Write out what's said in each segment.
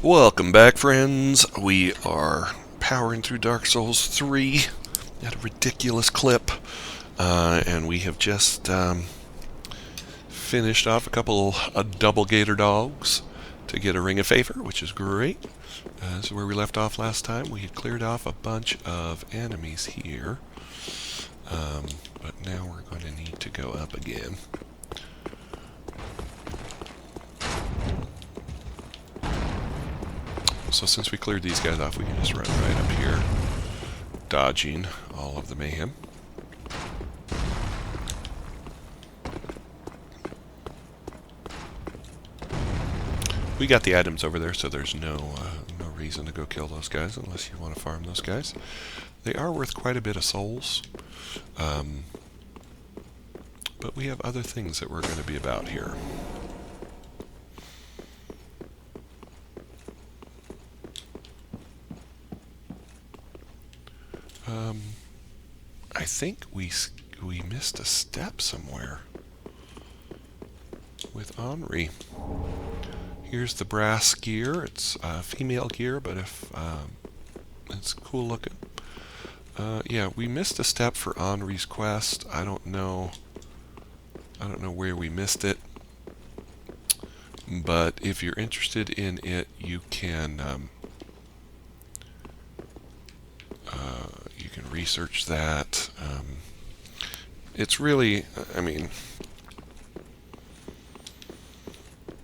Welcome back, friends. We are powering through Dark Souls 3 at a ridiculous clip, and we have just finished off a couple of double gator dogs to get a Ring of Favor, which is great. This is where we left off last time. We had cleared off a bunch of enemies here, but now we're going to need to go up again. So since we cleared these guys off, we can just run right up here, dodging all of the mayhem. We got the items over there, so there's no reason to go kill those guys unless you want to farm those guys. They are worth quite a bit of souls, but we have other things that we're going to be about here. I think we missed a step somewhere with Henri. Here's the brass gear. It's female gear, but if it's cool looking. Yeah, we missed a step for Henri's quest. I don't know where we missed it, but if you're interested in it, you can research that. It's really, I mean,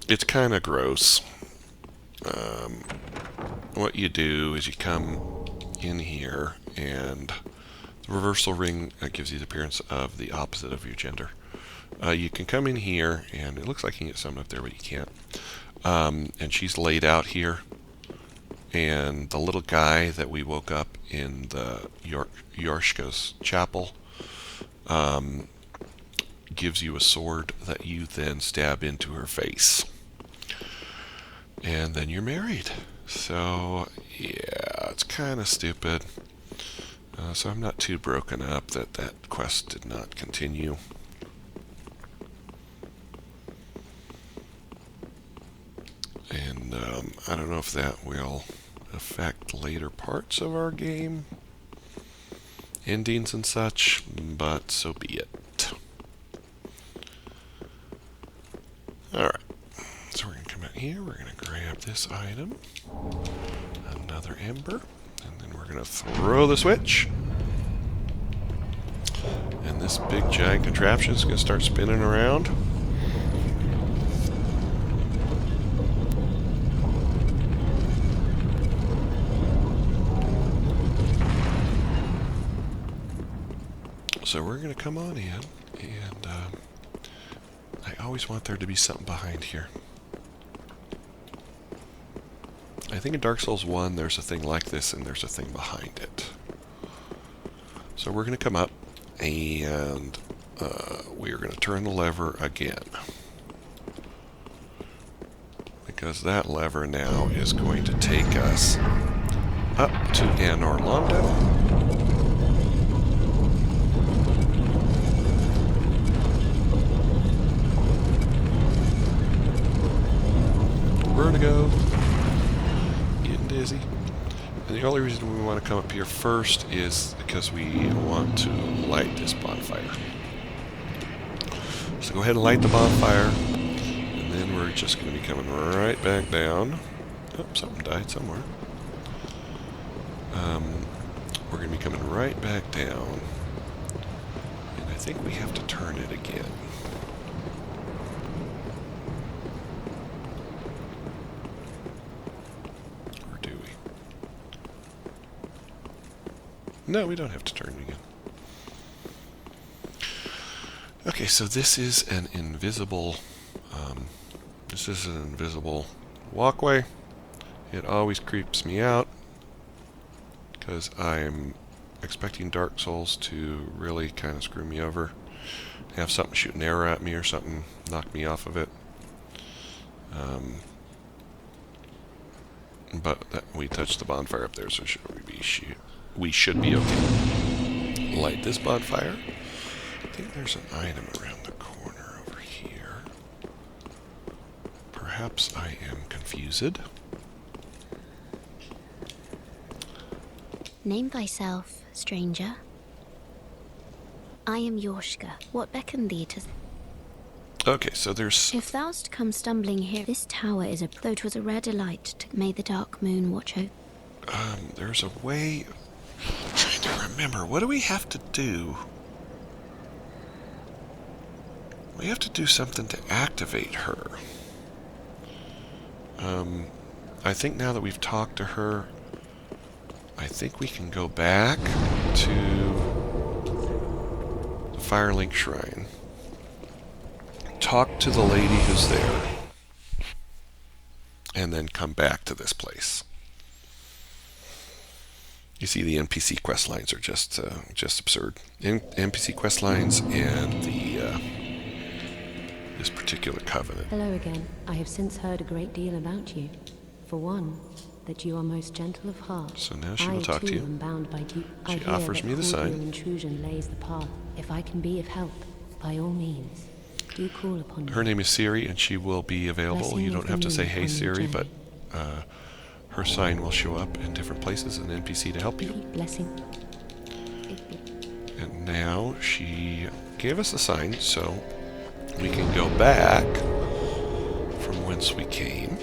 it's kind of gross. What you do is you come in here, and the reversal ring gives you the appearance of the opposite of your gender. You can come in here, and it looks like you can get someone up there, but you can't. And she's laid out here. And the little guy that we woke up in the Yorshka's chapel gives you a sword that you then stab into her face. And then you're married. So, yeah, it's kind of stupid. So I'm not too broken up that that quest did not continue. And I don't know if that will affect later parts of our game, endings and such, but so be it. Alright, so we're going to come out here, we're going to grab this item, another ember, and then we're going to throw the switch. And this big giant contraption is going to start spinning around. So we're going to come on in, and I always want there to be something behind here. I think in Dark Souls 1 there's a thing like this, and there's a thing behind it. So we're going to come up, and we're going to turn the lever again. Because that lever now is going to take us up to Anor Londo. Vertigo, getting dizzy. And the only reason we want to come up here first is because we want to light this bonfire. So go ahead and light the bonfire, and then we're just going to be coming right back down. Oh, something died somewhere. We're going to be coming right back down, and I think we have to turn it again. No, we don't have to turn it again. Okay, so this is an invisible walkway. It always creeps me out because I'm expecting Dark Souls to really kind of screw me over. Have something shoot an arrow at me or something, knock me off of it. But we touched the bonfire up there, so we should be okay. Light this bonfire. I think there's an item around the corner over here. Perhaps I am confused. Name thyself, stranger. I am Yorshka. What beckoned thee to... Okay, so there's... If thou'st come stumbling here, this tower is a... Though 'twas a rare delight to... May the dark moon watch over... there's a way... I'm trying to remember. What do we have to do? We have to do something to activate her. I think now that we've talked to her, I think we can go back to the Firelink Shrine. Talk to the lady who's there. And then come back to this place. You see, the NPC quest lines are just absurd. NPC quest lines and this particular covenant. Hello again. I have since heard a great deal about you. For one, that you are most gentle of heart. So now she will talk to you. Am bound by She offers me the sign. Intrusion lays the path. If I can be of help, by all means, do call upon me. Her name is Siri, and she will be available. You don't have to say, "Hey Siri," but her sign will show up in different places, an NPC to help you. Blessing. And now she gave us a sign, so we can go back from whence we came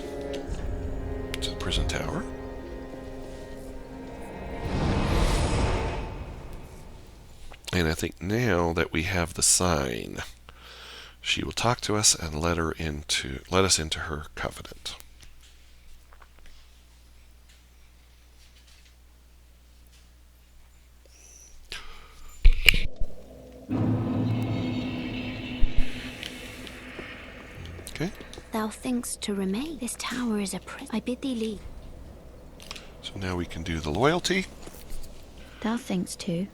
to the prison tower. And I think now that we have the sign, she will talk to us and let us into her covenant. Okay. Thou thinkst to remain? This tower is a prison. I bid thee leave. So now we can do the loyalty. Thou thinkst to.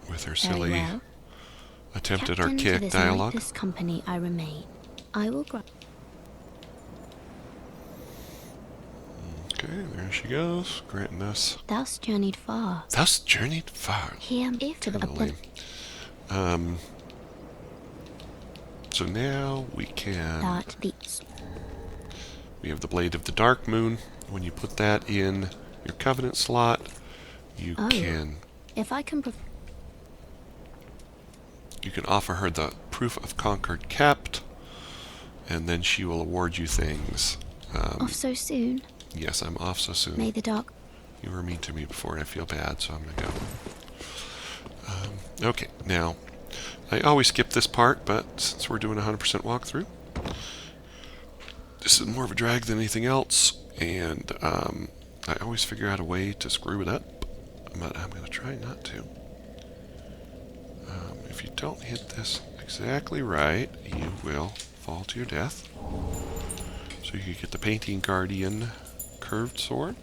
With her Very silly well. attempted Captain to archaic this dialogue. This company I remain. I will grant. Okay, there she goes, granting us. Thou'st journeyed far. Thou'st journeyed far. Here, if to the Kinda lame. So now we can. That the. We have the Blade of the Dark Moon. When you put that in your Covenant slot, you can. If I can. You can offer her the Proof of Concord Kept, and then she will award you things. Off so soon. Yes, I'm off so soon. May the dark. You were mean to me before, and I feel bad, so I'm gonna go. Okay, now I always skip this part, but since we're doing 100% walkthrough, this is more of a drag than anything else, and I always figure out a way to screw it up, but I'm gonna try not to. If you don't hit this exactly right, you will fall to your death. So you can get the Painting Guardian curved sword.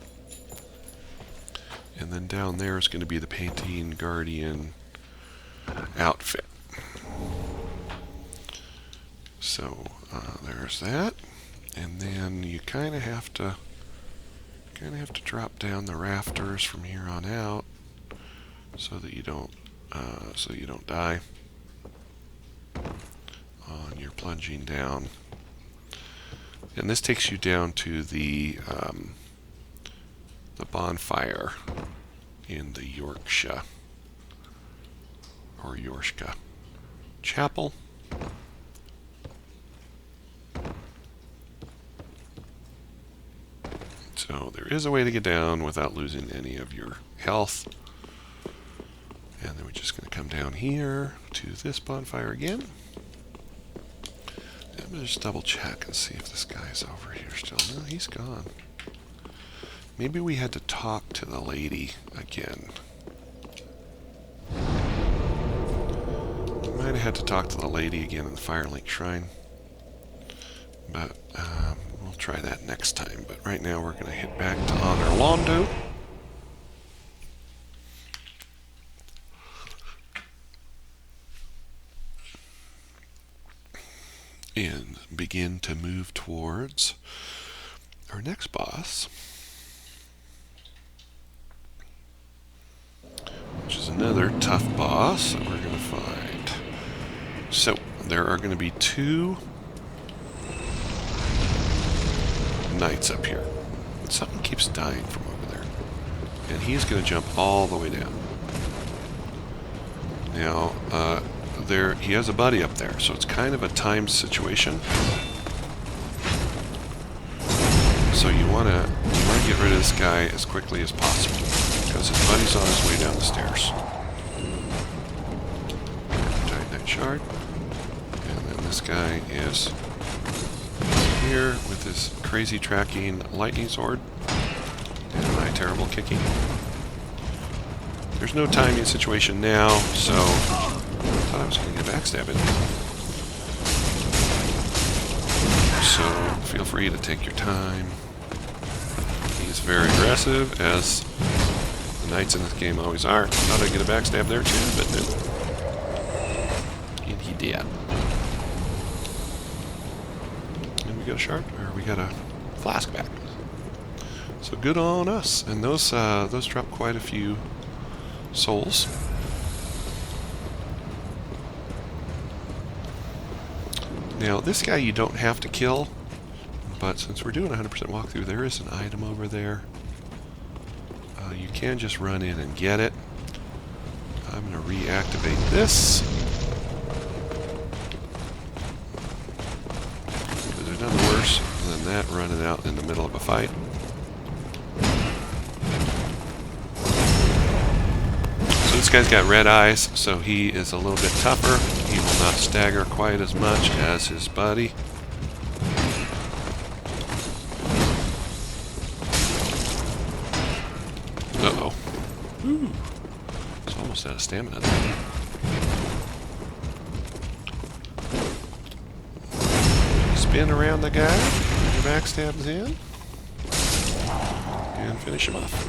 And then down there is going to be the Painting Guardian outfit. So there's that. And then you kind of have to drop down the rafters from here on out so that you don't die on your plunging down. And this takes you down to the bonfire in the Yorkshire or Yorshka chapel. So there is a way to get down without losing any of your health. And then we're just going to come down here to this bonfire again. I'm going to just double check and see if this guy's over here still. No, he's gone. Maybe we had to talk to the lady again. We might have had to talk to the lady again in the Firelink Shrine. But we'll try that next time. But right now we're going to hit back to Anor Londo. And begin to move towards our next boss, which is another tough boss that we're going to find. So there are going to be 2 knights up here. Something keeps dying from over there. and he's going to jump all the way down. Now, he has a buddy up there, so it's kind of a timed situation. So you want to get rid of this guy as quickly as possible, because his buddy's on his way down the stairs. Titanite shard, and then this guy is here with his crazy tracking lightning sword and my terrible kicking. There's no timing situation now, so I thought I was going to get backstabbed. So feel free to take your time. He's very aggressive, as the knights in this game always are. Thought I'd get a backstab there too, but no. And he did. And we got a shard, or we got a flask back. So good on us. And those drop quite a few souls. Now, this guy you don't have to kill, but since we're doing a 100% walkthrough, there is an item over there. You can just run in and get it. I'm going to reactivate this. Because there's nothing worse than that running out in the middle of a fight. So this guy's got red eyes, so he is a little bit tougher. He will not stagger quite as much as his buddy. Uh-oh. Ooh. It's almost out of stamina there. Spin around the guy, your backstabs in, and finish him off.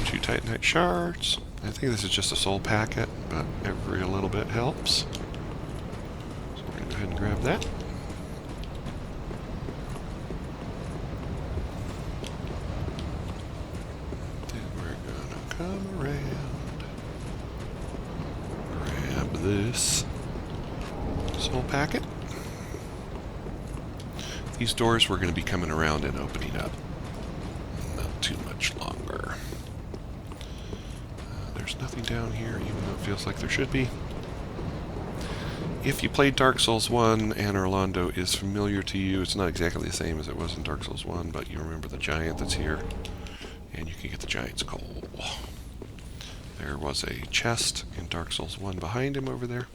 2 Titanite shards. I think this is just a soul packet, but every little bit helps. So we're going to go ahead and grab that. Then we're going to come around, grab this soul packet. These doors we're going to be coming around and opening up not too much longer. There's nothing down here, even though it feels like there should be. If you played Dark Souls 1, Anor Londo is familiar to you. It's not exactly the same as it was in Dark Souls 1, but you remember the giant that's here, and you can get the giant's coal. There was a chest in Dark Souls 1 behind him over there.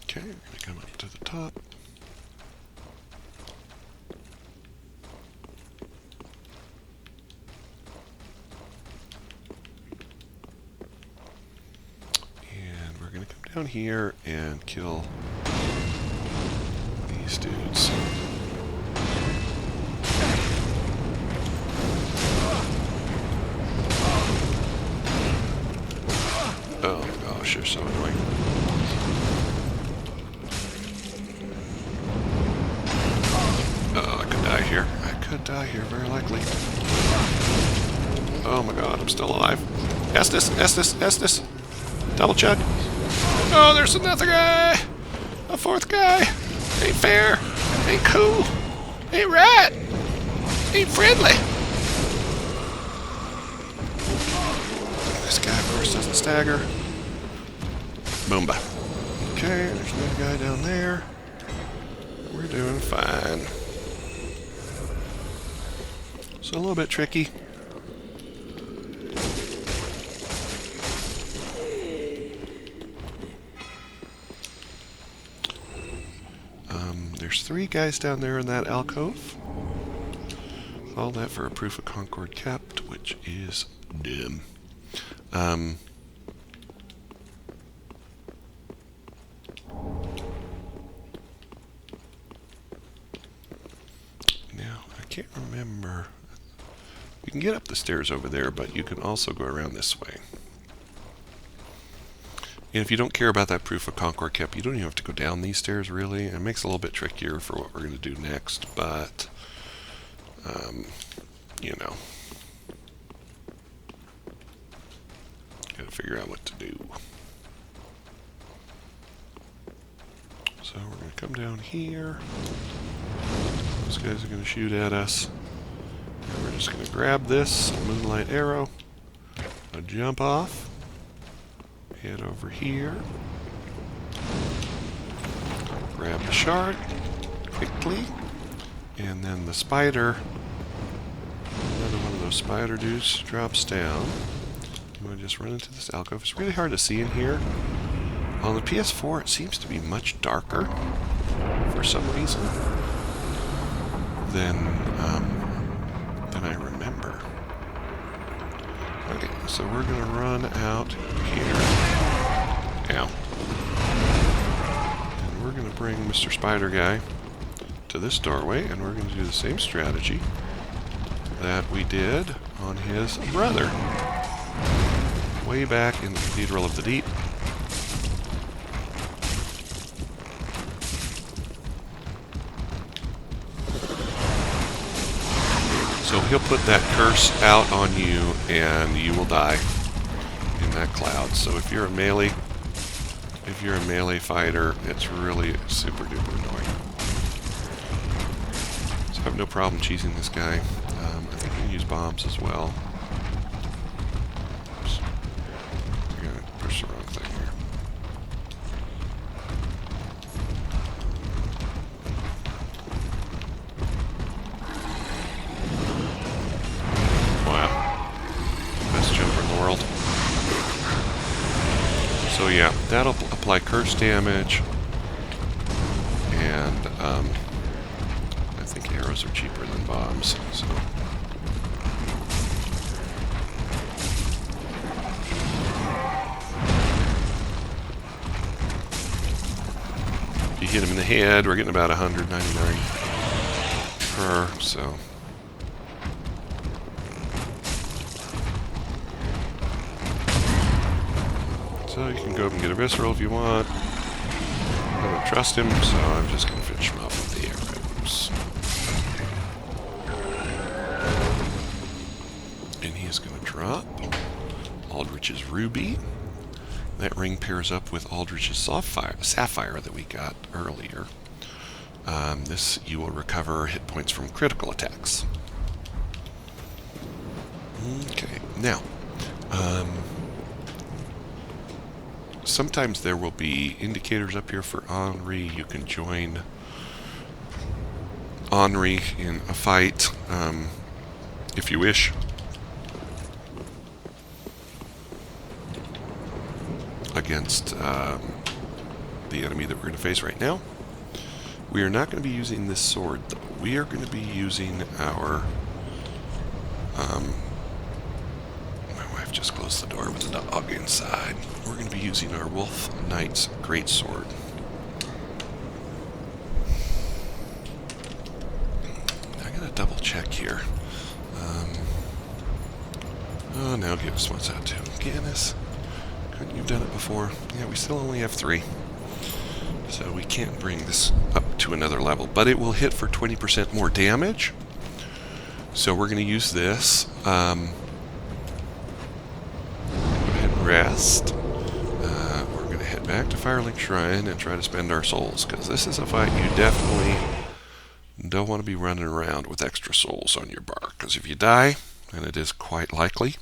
Okay, we're going to come up to the top. And we're going to come down here and kill these dudes. Oh my gosh, they're so annoying. Oh, I could die here. I could die here, very likely. Oh my god, I'm still alive. Estus, Estus, Estus. Double chug. Oh, there's another guy. A 4th guy. Ain't fair. Ain't cool. Ain't right. Ain't friendly. This guy, of course, doesn't stagger. Boomba. Okay, there's another guy down there. We're doing fine. So a little bit tricky. There's 3 guys down there in that alcove. All that for a proof of Concord kept, which is dim. Now, I can't remember. You can get up the stairs over there, but you can also go around this way. And if you don't care about that proof of Concord kept, you don't even have to go down these stairs, really. It makes it a little bit trickier for what we're going to do next, but, you know, got to figure out what to do. So we're going to come down here. Those guys are going to shoot at us. And we're just going to grab this moonlight arrow, jump off, head over here, grab the shard quickly, and then the spider, another one of those spider dudes drops down. You want to just run into this alcove. It's really hard to see in here. On the PS4, it seems to be much darker for some reason than I remember. Okay, so we're going to run out here. Ow. And we're going to bring Mr. Spider Guy to this doorway, and we're going to do the same strategy that we did on his brother way back in the Cathedral of the Deep. So he'll put that curse out on you, and you will die in that cloud. So if you're a melee fighter, it's really super duper annoying. So I have no problem cheesing this guy. I think we can use bombs as well. Oops. I'm gonna push the wrong thing here. So yeah, that'll apply curse damage, and I think arrows are cheaper than bombs, so. If you hit him in the head, we're getting about 199 per, so. So you can go up and get a visceral if you want. I don't trust him, so I'm just going to finish him off with the arrows. And he's going to drop Alldrich's ruby. That ring pairs up with Alldrich's sapphire that we got earlier. This, you will recover hit points from critical attacks. Okay, now, sometimes there will be indicators up here for Henri. You can join Henri in a fight if you wish. Against the enemy that we're going to face right now. We are not going to be using this sword, though. We are going to be using our... my wife just closed the door with the dog inside. We're going to be using our Wolf Knight's Greatsword. I got to double check here. Oh, now Guinness wants out too. Guinness, couldn't you have done it before? Yeah, we still only have 3. So we can't bring this up to another level. But it will hit for 20% more damage. So we're going to use this. Go ahead and rest. We're going to head back to Firelink Shrine and try to spend our souls, because this is a fight you definitely don't want to be running around with extra souls on your bar, because if you die, and it is quite likely,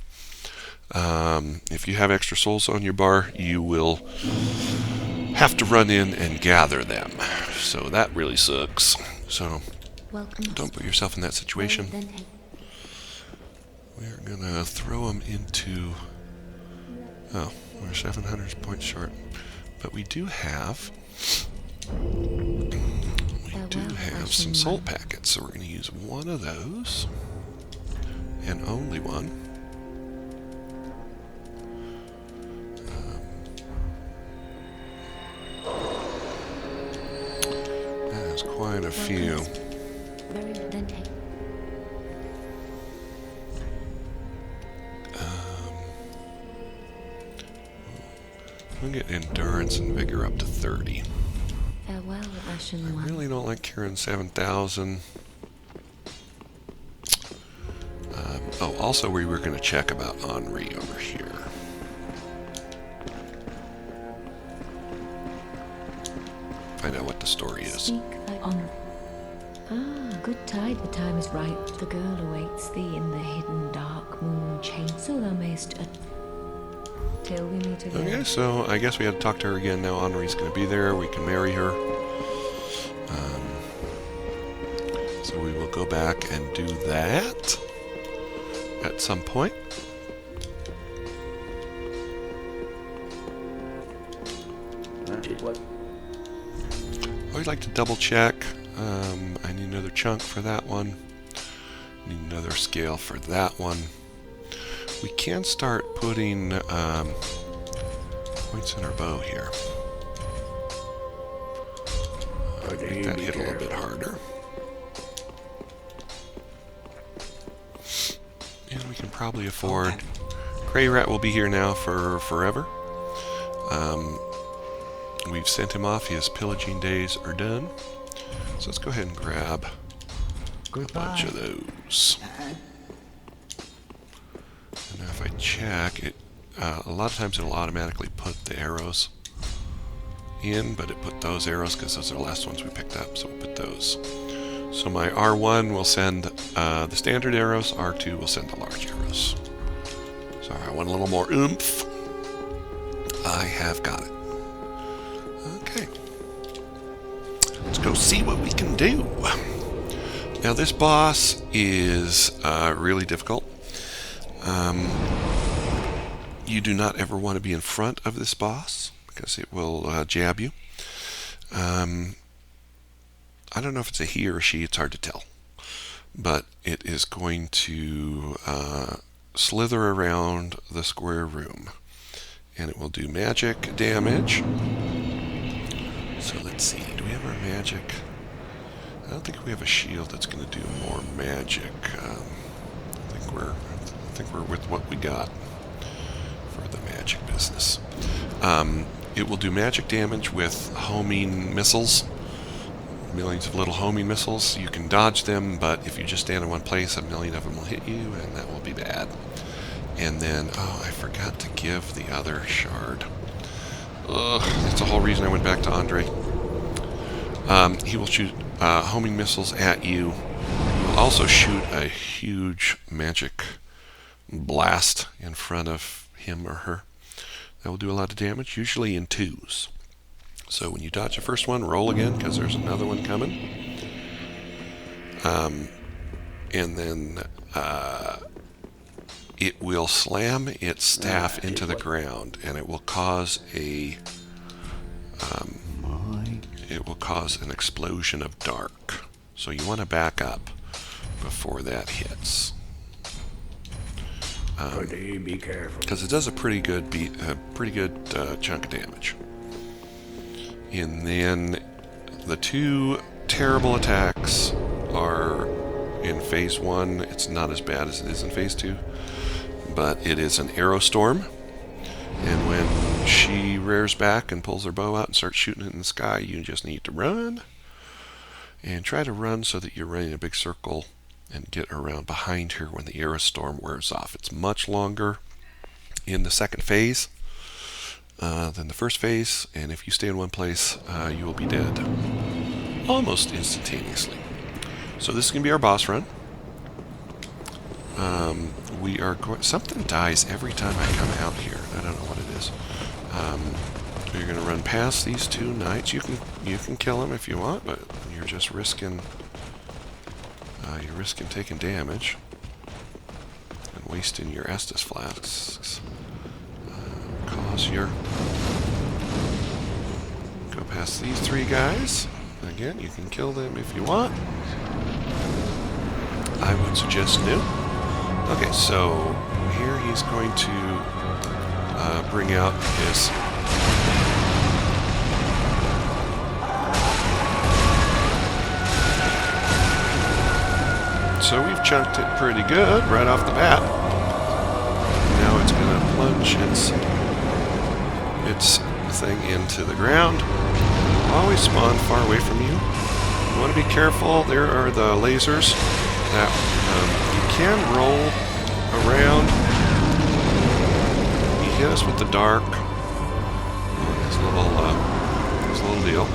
if you have extra souls on your bar, you will have to run in and gather them. So that really sucks. So don't put yourself in that situation. We're going to throw them into... Oh, we're 700 points short. But we do have... some soul packets, so we're going to use one of those. And only one. That is quite a few. We'll get endurance and vigor up to 30. Farewell, Ashen I One. really don't like carrying 7,000. Oh, also we were going to check about Henri over here. Find out what the story is. Seek thy honor. Ah, good tide, the time is ripe. The girl awaits thee in the hidden dark moon chain. So thou mayst till we meet again. Okay, so I guess we had to talk to her again. Now Henri's going to be there. We can marry her. So we will go back and do that at some point. What? I would like to double check. I need another chunk for that one. Need another scale for that one. We can start putting points in our bow here. Make that hit a little bit harder. And we can probably afford... Cray Rat will be here now for forever. We've sent him off. His pillaging days are done. So let's go ahead and grab a bunch of those. And now if I check, it a lot of times it'll automatically put the arrows in, but it put those arrows because those are the last ones we picked up, so we'll put those. So my R1 will send the standard arrows, R2 will send the large arrows. Sorry, I want a little more oomph. I have got it. Okay. Let's go see what we can do. Now this boss is really difficult. You do not ever want to be in front of this boss because it will jab you. I don't know if it's a he or a she, it's hard to tell. But it is going to slither around the square room. And it will do magic damage. So let's see, do we have our magic? I don't think we have a shield that's going to do more magic. I think we're with what we got for the magic business. It will do magic damage with homing missiles. Millions of little homing missiles. You can dodge them, but if you just stand in one place, a million of them will hit you, and that will be bad. And then, oh, I forgot to give the other shard. Ugh, that's the whole reason I went back to Andre. He will shoot homing missiles at you. He will also shoot a huge magic blast in front of him or her. That will do a lot of damage, usually in twos. So when you dodge the first one, roll again, because there's another one coming. And then it will slam its staff into the ground, and it will cause an explosion of dark. So you want to back up before that hits. Be careful. Because it does a pretty good chunk of damage. And then the two terrible attacks are in phase 1. It's not as bad as it is in phase 2, but it is an arrow storm. And when she rears back and pulls her bow out and starts shooting it in the sky, you just need to run. And try to run so that you're running a big circle and get around behind her when the arrow storm wears off. It's much longer in the second phase than the first phase, and if you stay in one place, you will be dead almost instantaneously. So this is going to be our boss run. We are going. Something dies every time I come out here. I don't know what it is. You're going to run past these two knights. You can kill them if you want, but you're just risking. You're risking taking damage and wasting your Estus flasks. Cause your. Go past these three guys. Again, you can kill them if you want. I would suggest no. Okay, so here he's going to bring out his. So we've chunked it pretty good right off the bat. Now it's going to plunge its thing into the ground. Always spawn far away from you. You want to be careful. There are the lasers that you can roll around. He hit us with the dark. His little deal.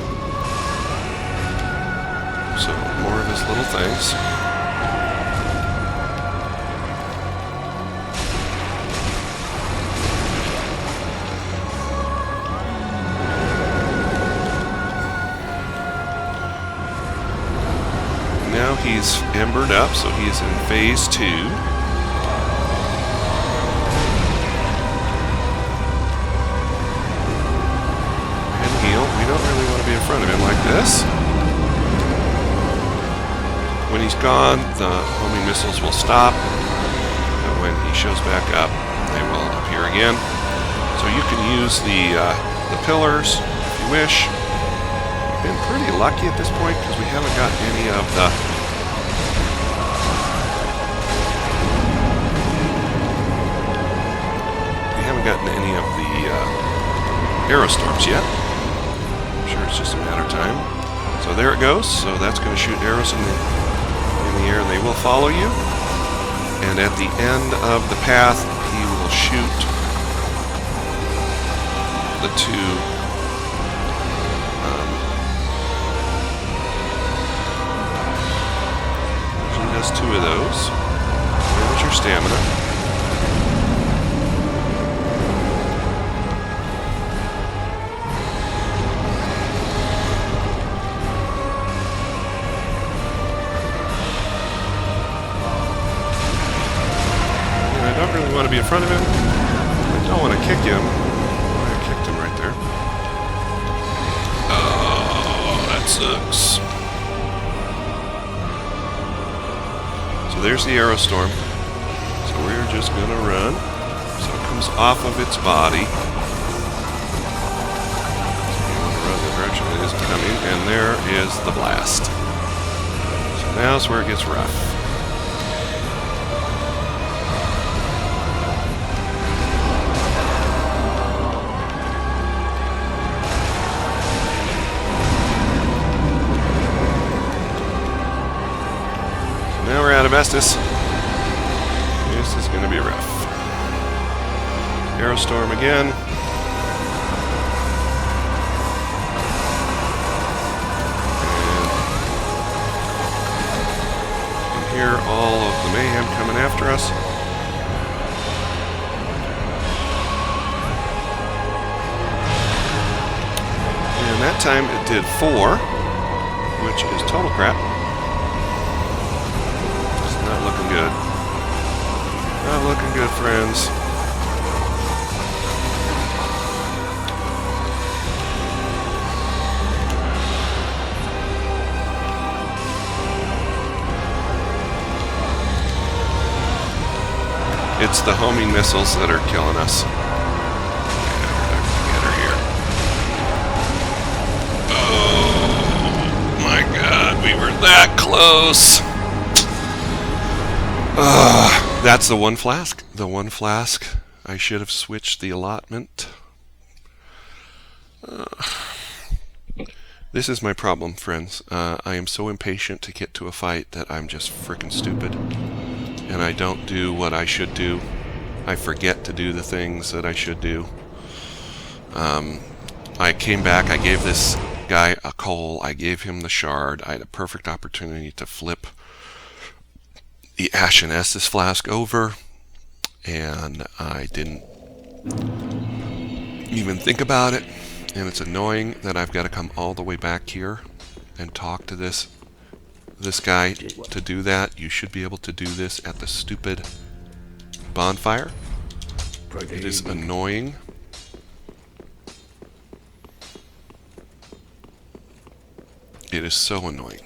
So more of his little things. Now he's embered up, so he's in phase 2. And heal. We don't really want to be in front of him like this. When he's gone, the homing missiles will stop. And when he shows back up, they will appear again. So you can use the pillars if you wish. We've been pretty lucky at this point because we haven't got any of the arrow storms yet. I'm sure it's just a matter of time. So there it goes. So that's going to shoot arrows in the air, and they will follow you. And at the end of the path, he will shoot the 2. Usually does 2 of those. There's your stamina. Want to be in front of him. I don't want to kick him. I kicked him right there. Oh, that sucks. So there's the arrow storm. So we're just going to run. So it comes off of its body. So you want to run the direction it is coming. And there is the blast. So now's where it gets rough. Now we're out of Estus. This is going to be rough. Arrow storm again. And you can hear all of the mayhem coming after us. And that time it did 4, which is total crap. Not looking good. Not looking good, friends. It's the homing missiles that are killing us. Get her here. Oh my God, we were that close. That's the one flask. The one flask. I should have switched the allotment. This is my problem, friends. I am so impatient to get to a fight that I'm just frickin' stupid. And I don't do what I should do. I forget to do the things that I should do. I came back, I gave this guy a coal, I gave him the shard. I had a perfect opportunity to flip the Ashen Estus flask over, and I didn't even think about it. And it's annoying that I've got to come all the way back here and talk to this guy to do that. You should be able to do this at the stupid bonfire. It is annoying. It is so annoying.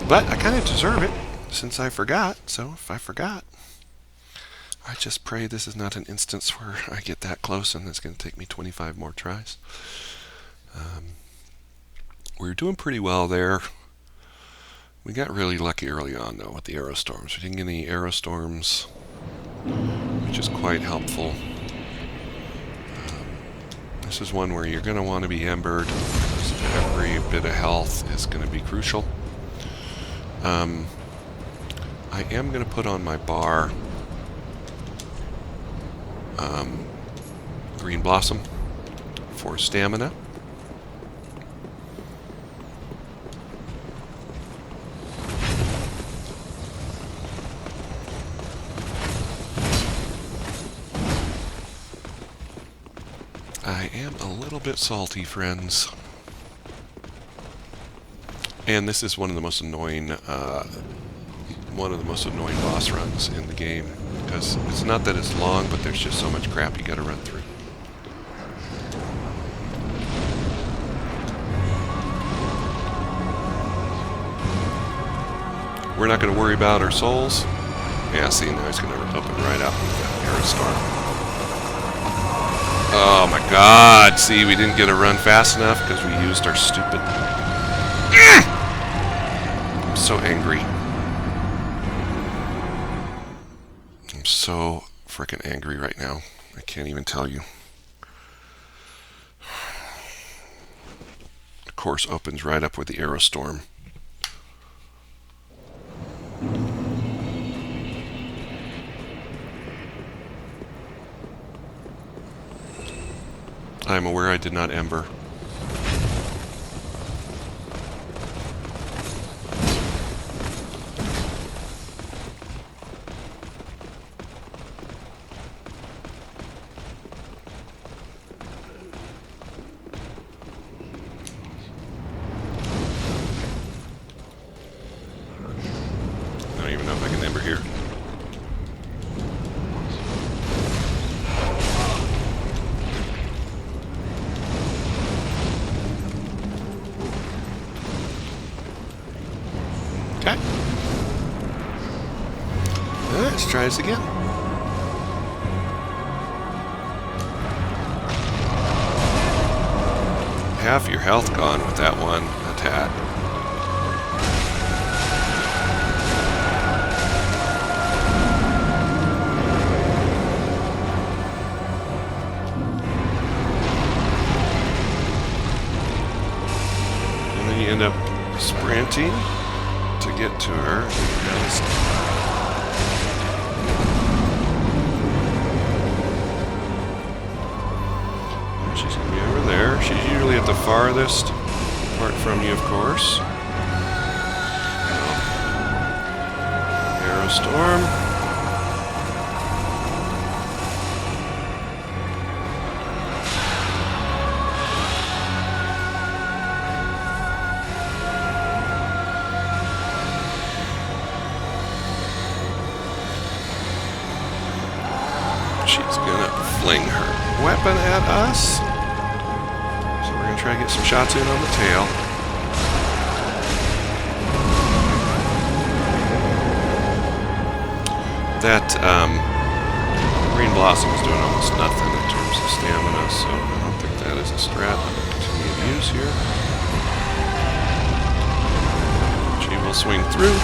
But I kind of deserve it, since I forgot. So if I forgot, I just pray this is not an instance where I get that close and it's going to take me 25 more tries. We're doing pretty well there. We got really lucky early on, though, with the arrow storms. We didn't get any arrow storms, which is quite helpful. This is one where you're going to want to be embered. Every bit of health is going to be crucial. I am going to put on my bar Green Blossom, for stamina. I am a little bit salty, friends. And this is one of the most annoying boss runs in the game, because it's not that it's long, but there's just so much crap you gotta run through. We're not gonna worry about our souls. Yeah, see, now he's gonna open right up with that arrow storm. Oh my god, see, we didn't get a run fast enough because we used our stupid... I'm so angry. I'm so freaking angry right now. I can't even tell you. The course opens right up with the arrow storm. I am aware I did not ember. I don't even know if I can ember here. Okay. Let's try this again. Half your health gone with that one attack. And then you end up sprinting to get to her. She's going to be over there. She's usually at the farthest part from you, of course. Arrow storm. She's gonna fling her weapon at us. So we're gonna try to get some shots in on the tail. That green blossom is doing almost nothing in terms of stamina, so I don't think that is a strat I'm gonna continue to use here. She will swing through.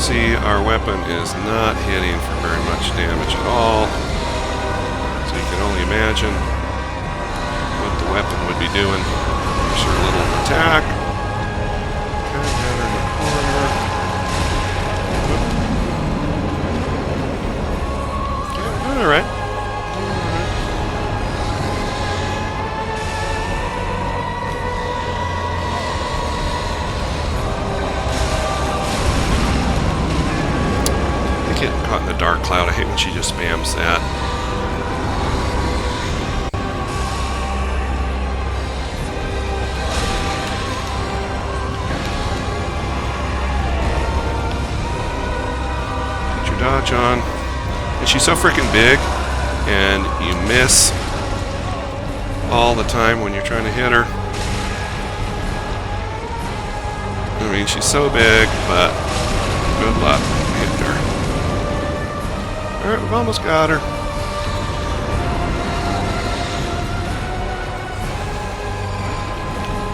See, our weapon is not hitting for very much damage at all. So you can only imagine what the weapon would be doing. There's her little attack. Kind of got her in the corner. Okay, doing alright. Getting caught in the dark cloud. I hate when she just spams that. Put your dodge on. And she's so freaking big, and you miss all the time when you're trying to hit her. I mean, she's so big, but good luck hitting her. Alright, we've almost got her.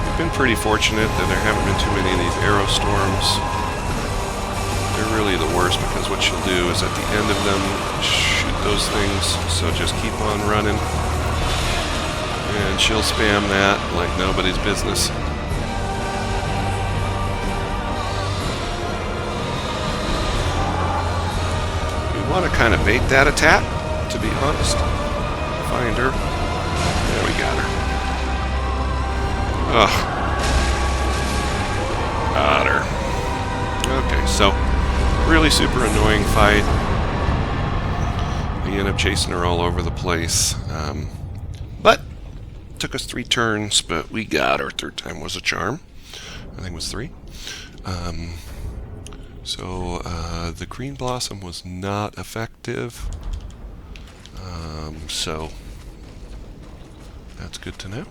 We've been pretty fortunate that there haven't been too many of these arrow storms. They're really the worst because what she'll do is at the end of them shoot those things, so just keep on running. And she'll spam that like nobody's business. want to kind of bait that attack, to be honest. Find her. There we got her. Ugh. Got her. Okay, so really super annoying fight. We end up chasing her all over the place. But took us 3 turns, but we got her. 3rd time was a charm. I think it was 3. So the green blossom was not effective. So that's good to know.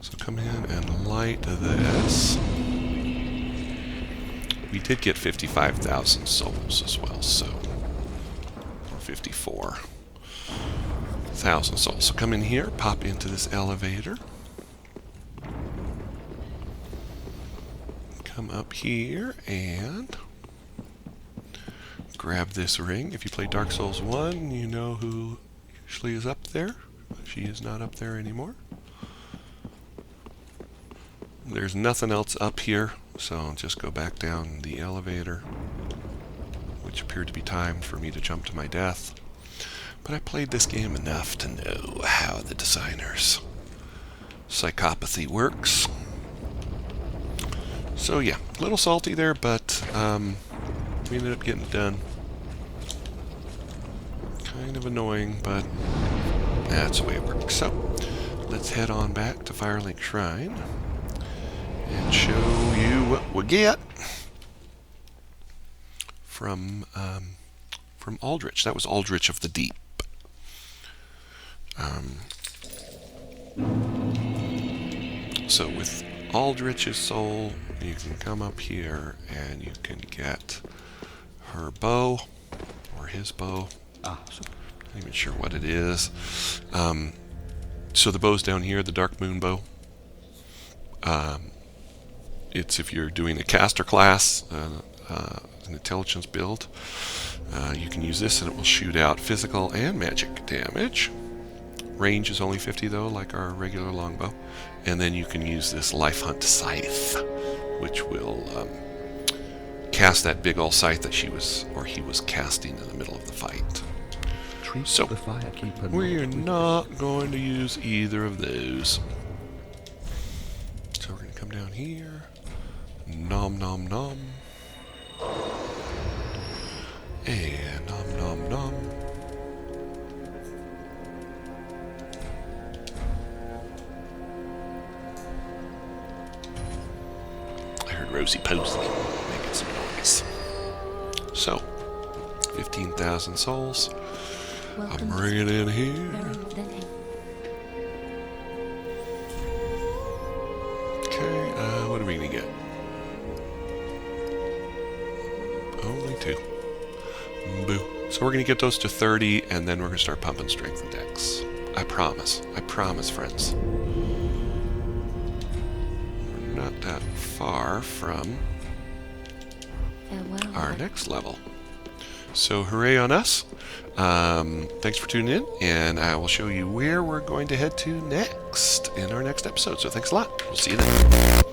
So come in and light this. We did get 55,000 souls as well, so 54,000 souls. So come in here, pop into this elevator. Come up here and grab this ring. If you play Dark Souls 1, you know who usually is up there. She is not up there anymore. There's nothing else up here, so I'll just go back down the elevator, which appeared to be timed for me to jump to my death. But I played this game enough to know how the designer's psychopathy works. So yeah, a little salty there, but we ended up getting it done. Kind of annoying, but that's the way it works. So let's head on back to Firelink Shrine and show you what we get from Alldrich. That was Alldrich of the Deep. So with Alldrich's soul, you can come up here and you can get her bow or his bow. Not even sure what it is. So the bow's down here, the Dark Moon bow. It's if you're doing a caster class, an intelligence build, you can use this and it will shoot out physical and magic damage. Range is only 50 though, like our regular longbow. And then you can use this Life Hunt Scythe, which will cast that big old scythe that he was casting in the middle of the fight. So we're not going to use either of those. So we're going to come down here. Nom nom nom. And nom nom nom. I heard Rosie Posey making some noise. So, 15,000 souls. Welcome. I'll bring it in here. Okay, what are we going to get? Only 2. Boo. So we're going to get those to 30, and then we're going to start pumping strength and dex. I promise. I promise, friends. We're not that far from our next level. So hooray on us. Thanks for tuning in, and I will show you where we're going to head to next in our next episode. So thanks a lot. We'll see you then.